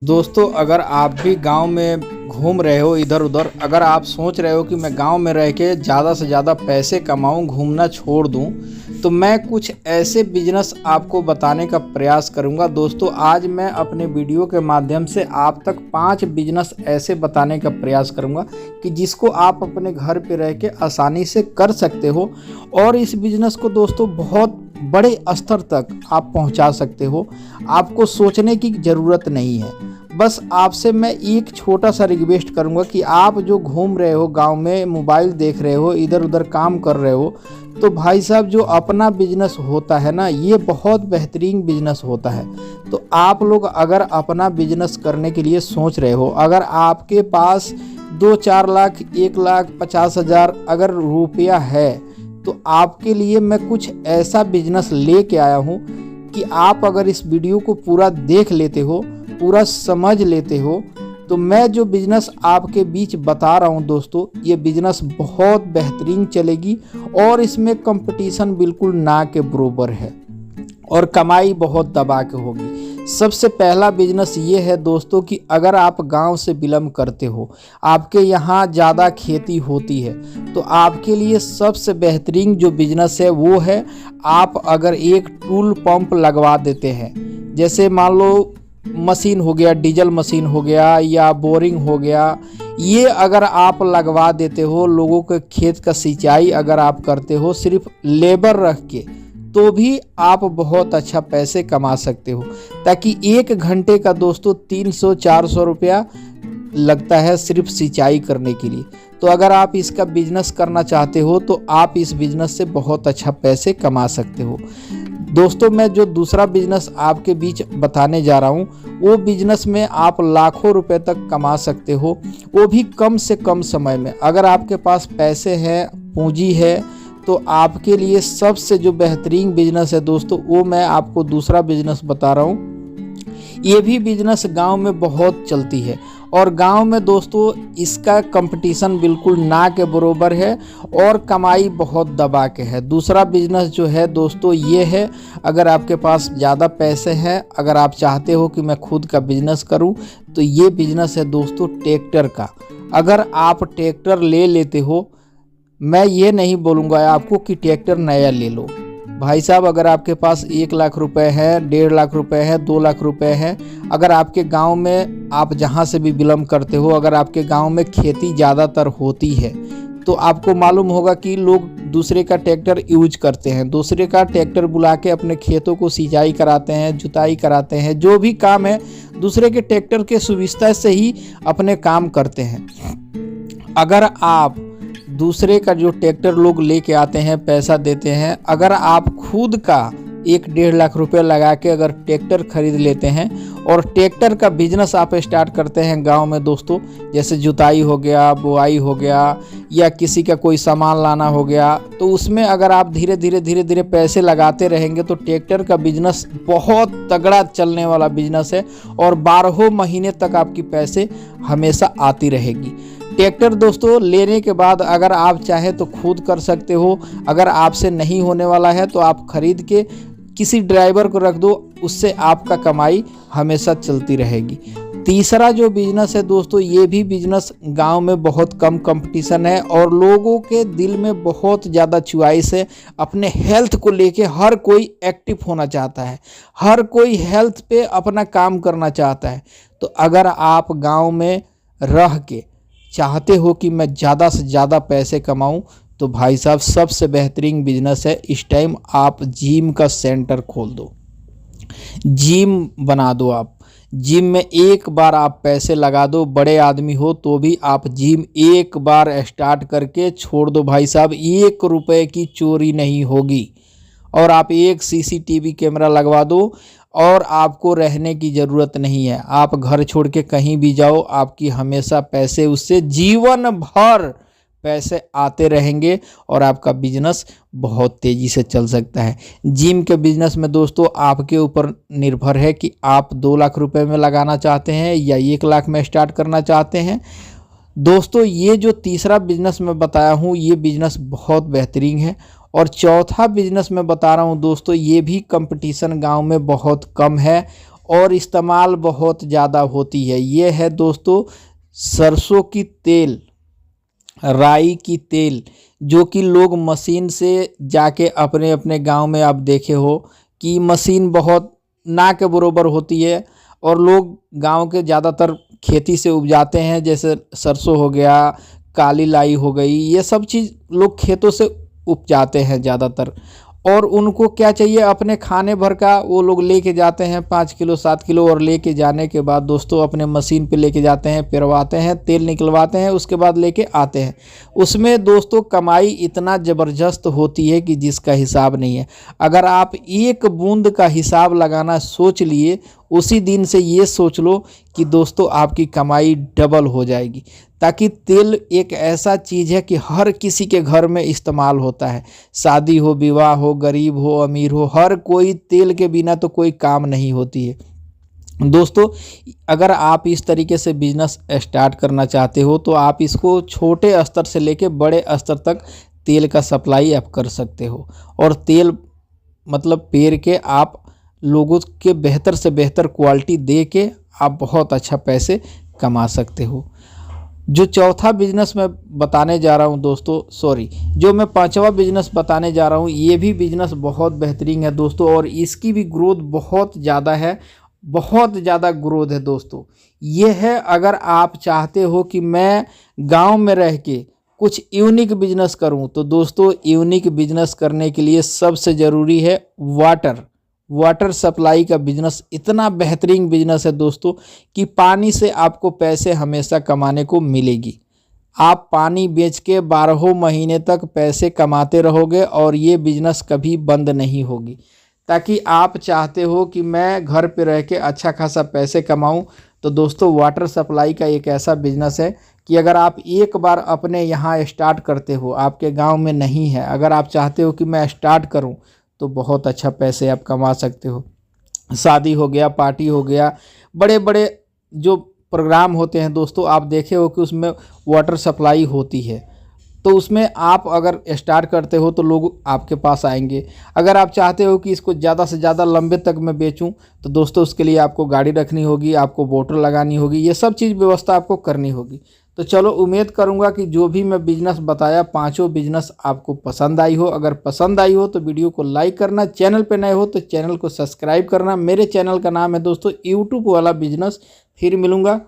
दोस्तों, अगर आप भी गांव में घूम रहे हो इधर उधर, अगर आप सोच रहे हो कि मैं गांव में रह के ज़्यादा से ज़्यादा पैसे कमाऊं, घूमना छोड़ दूं, तो मैं कुछ ऐसे बिजनेस आपको बताने का प्रयास करूंगा। दोस्तों, आज मैं अपने वीडियो के माध्यम से आप तक 5 बिजनेस ऐसे बताने का प्रयास करूंगा कि जिसको आप अपने घर पे रह के आसानी से कर सकते हो और इस बिजनेस को दोस्तों बहुत बड़े स्तर तक आप पहुंचा सकते हो। आपको सोचने की ज़रूरत नहीं है। बस आपसे मैं एक छोटा सा रिक्वेस्ट करूंगा कि आप जो घूम रहे हो, गांव में मोबाइल देख रहे हो, इधर उधर काम कर रहे हो, तो भाई साहब जो अपना बिजनेस होता है ना, ये बहुत बेहतरीन बिजनेस होता है। तो आप लोग अगर अपना बिजनेस करने के लिए सोच रहे हो, अगर आपके पास 2-4 लाख, 1,50,000 अगर रुपया है, तो आपके लिए मैं कुछ ऐसा बिजनेस लेके आया हूँ कि आप अगर इस वीडियो को पूरा देख लेते हो, पूरा समझ लेते हो, तो मैं जो बिजनेस आपके बीच बता रहा हूँ दोस्तों, ये बिजनेस बहुत बेहतरीन चलेगी और इसमें कंपटीशन बिल्कुल ना के बराबर है और कमाई बहुत दबा के होगी। सबसे पहला बिजनेस ये है दोस्तों कि अगर आप गांव से बिलोंग करते हो, आपके यहाँ ज़्यादा खेती होती है, तो आपके लिए सबसे बेहतरीन जो बिजनेस है वो है, आप अगर एक टूल पंप लगवा देते हैं। जैसे मान लो मशीन हो गया, डीजल मशीन हो गया या बोरिंग हो गया, ये अगर आप लगवा देते हो, लोगों के खेत का सिंचाई अगर आप करते हो सिर्फ लेबर रख के, तो भी आप बहुत अच्छा पैसे कमा सकते हो। ताकि 1 घंटे का दोस्तों 300-400 रुपया लगता है सिर्फ सिंचाई करने के लिए। तो अगर आप इसका बिजनेस करना चाहते हो तो आप इस बिजनेस से बहुत अच्छा पैसे कमा सकते हो। दोस्तों, मैं जो दूसरा बिजनेस आपके बीच बताने जा रहा हूँ, वो बिजनेस में आप लाखों रुपए तक कमा सकते हो, वो भी कम से कम समय में। अगर आपके पास पैसे हैं, पूंजी है, तो आपके लिए सबसे जो बेहतरीन बिजनेस है दोस्तों, वो मैं आपको दूसरा बिजनेस बता रहा हूँ। ये भी बिजनेस गांव में बहुत चलती है और गांव में दोस्तों इसका कंपटीशन बिल्कुल ना के बराबर है और कमाई बहुत दबा के है। दूसरा बिजनेस जो है दोस्तों ये है, अगर आपके पास ज़्यादा पैसे हैं, अगर आप चाहते हो कि मैं खुद का बिजनेस करूं, तो ये बिजनेस है दोस्तों ट्रैक्टर का। अगर आप ट्रैक्टर ले लेते हो, मैं ये नहीं बोलूँगा आपको कि ट्रैक्टर नया ले लो। भाई साहब, अगर आपके पास 1 लाख रुपए है, 1.5 लाख रुपए है, 2 लाख रुपए है, अगर आपके गांव में, आप जहां से भी बिलोंग करते हो, अगर आपके गांव में खेती ज़्यादातर होती है, तो आपको मालूम होगा कि लोग दूसरे का ट्रैक्टर यूज करते हैं। दूसरे का ट्रैक्टर बुला के अपने खेतों को सिंचाई कराते हैं, जुताई कराते हैं, जो भी काम है दूसरे के ट्रैक्टर के सुविधा से ही अपने काम करते हैं। अगर आप दूसरे का जो ट्रैक्टर लोग लेके आते हैं, पैसा देते हैं, अगर आप खुद का 1-1.5 लाख रुपए लगा के अगर ट्रैक्टर खरीद लेते हैं और ट्रैक्टर का बिजनेस आप स्टार्ट करते हैं गांव में दोस्तों, जैसे जुताई हो गया, बुआई हो गया या किसी का कोई सामान लाना हो गया, तो उसमें अगर आप धीरे धीरे पैसे लगाते रहेंगे तो ट्रैक्टर का बिजनेस बहुत तगड़ा चलने वाला बिजनेस है और 12 महीने तक आपकी पैसे हमेशा आती रहेगी। ट्रैक्टर दोस्तों लेने के बाद अगर आप चाहे तो खुद कर सकते हो, अगर आपसे नहीं होने वाला है तो आप खरीद के किसी ड्राइवर को रख दो, उससे आपका कमाई हमेशा चलती रहेगी। तीसरा जो बिजनेस है दोस्तों, ये भी बिजनेस गांव में बहुत कम कंपटीशन है और लोगों के दिल में बहुत ज़्यादा चॉइस है। अपने हेल्थ को लेके हर कोई एक्टिव होना चाहता है, हर कोई हेल्थ पे अपना काम करना चाहता है। तो अगर आप गाँव में रह के चाहते हो कि मैं ज़्यादा से ज़्यादा पैसे कमाऊं, तो भाई साहब सबसे बेहतरीन बिजनेस है, इस टाइम आप जिम का सेंटर खोल दो, जिम बना दो। आप जिम में एक बार आप पैसे लगा दो, बड़े आदमी हो तो भी आप जिम एक बार स्टार्ट करके छोड़ दो भाई साहब, 1 रुपए की चोरी नहीं होगी। और आप एक CCTV कैमरा लगवा दो और आपको रहने की ज़रूरत नहीं है। आप घर छोड़ के कहीं भी जाओ, आपकी हमेशा पैसे उससे जीवन भर पैसे आते रहेंगे और आपका बिजनेस बहुत तेज़ी से चल सकता है। जिम के बिजनेस में दोस्तों आपके ऊपर निर्भर है कि आप 2 लाख रुपए में लगाना चाहते हैं या 1 लाख में स्टार्ट करना चाहते हैं। दोस्तों, ये जो तीसरा बिजनेस मैं बताया हूँ, ये बिजनेस बहुत बेहतरीन है। और चौथा बिजनेस मैं बता रहा हूँ दोस्तों, ये भी कंपटीशन गांव में बहुत कम है और इस्तेमाल बहुत ज़्यादा होती है। ये है दोस्तों सरसों की तेल, राई की तेल, जो कि लोग मशीन से जाके अपने अपने गांव में आप देखे हो कि मशीन बहुत ना के बरोबर होती है और लोग गांव के ज़्यादातर खेती से उपजाते हैं। जैसे सरसों हो गया, काली लाई हो गई, ये सब चीज़ लोग खेतों से उपजाते हैं ज़्यादातर। और उनको क्या चाहिए, अपने खाने भर का वो लोग लेके जाते हैं 5 किलो 7 किलो, और लेके जाने के बाद दोस्तों अपने मशीन पे लेके जाते हैं, पिरवाते हैं, तेल निकलवाते हैं, उसके बाद लेके आते हैं। उसमें दोस्तों कमाई इतना ज़बरदस्त होती है कि जिसका हिसाब नहीं है। अगर आप एक बूंद का हिसाब लगाना सोच लिए, उसी दिन से ये सोच लो कि दोस्तों आपकी कमाई डबल हो जाएगी। ताकि तेल एक ऐसा चीज़ है कि हर किसी के घर में इस्तेमाल होता है। शादी हो, विवाह हो, गरीब हो, अमीर हो, हर कोई तेल के बिना तो कोई काम नहीं होती है। दोस्तों अगर आप इस तरीके से बिजनेस स्टार्ट करना चाहते हो तो आप इसको छोटे स्तर से लेके बड़े स्तर तक तेल का सप्लाई आप कर सकते हो। और तेल मतलब पेड़ के आप लोगों के बेहतर से बेहतर क्वालिटी दे के आप बहुत अच्छा पैसे कमा सकते हो। जो चौथा बिजनेस मैं बताने जा रहा हूं दोस्तों, जो मैं पांचवा बिजनेस बताने जा रहा हूं, ये भी बिजनेस बहुत बेहतरीन है दोस्तों, और इसकी भी ग्रोथ बहुत ज़्यादा है, बहुत ज़्यादा ग्रोथ है दोस्तों। ये है, अगर आप चाहते हो कि मैं गांव में रह के कुछ यूनिक बिजनेस करूं, तो दोस्तों यूनिक बिजनेस करने के लिए सबसे ज़रूरी है वाटर सप्लाई का बिजनेस। इतना बेहतरीन बिजनेस है दोस्तों कि पानी से आपको पैसे हमेशा कमाने को मिलेगी। आप पानी बेच के 12 महीने तक पैसे कमाते रहोगे और ये बिजनेस कभी बंद नहीं होगी। ताकि आप चाहते हो कि मैं घर पे रह के अच्छा खासा पैसे कमाऊं, तो दोस्तों वाटर सप्लाई का एक ऐसा बिजनेस है कि अगर आप एक बार अपने यहाँ स्टार्ट करते हो, आपके गांव में नहीं है, अगर आप चाहते हो कि मैं स्टार्ट करूं, तो बहुत अच्छा पैसे आप कमा सकते हो। शादी हो गया, पार्टी हो गया, बड़े बड़े जो प्रोग्राम होते हैं दोस्तों, आप देखे हो कि उसमें वाटर सप्लाई होती है, तो उसमें आप अगर स्टार्ट करते हो तो लोग आपके पास आएंगे। अगर आप चाहते हो कि इसको ज़्यादा से ज़्यादा लंबे तक मैं बेचूं, तो दोस्तों उसके लिए आपको गाड़ी रखनी होगी, आपको बोतल लगानी होगी, ये सब चीज़ व्यवस्था आपको करनी होगी। तो चलो, उम्मीद करूंगा कि जो भी मैं बिजनेस बताया, पांचों बिजनेस आपको पसंद आई हो। अगर पसंद आई हो तो वीडियो को लाइक करना, चैनल पे नए हो तो चैनल को सब्सक्राइब करना। मेरे चैनल का नाम है दोस्तों यूट्यूब वाला बिजनेस। फिर मिलूंगा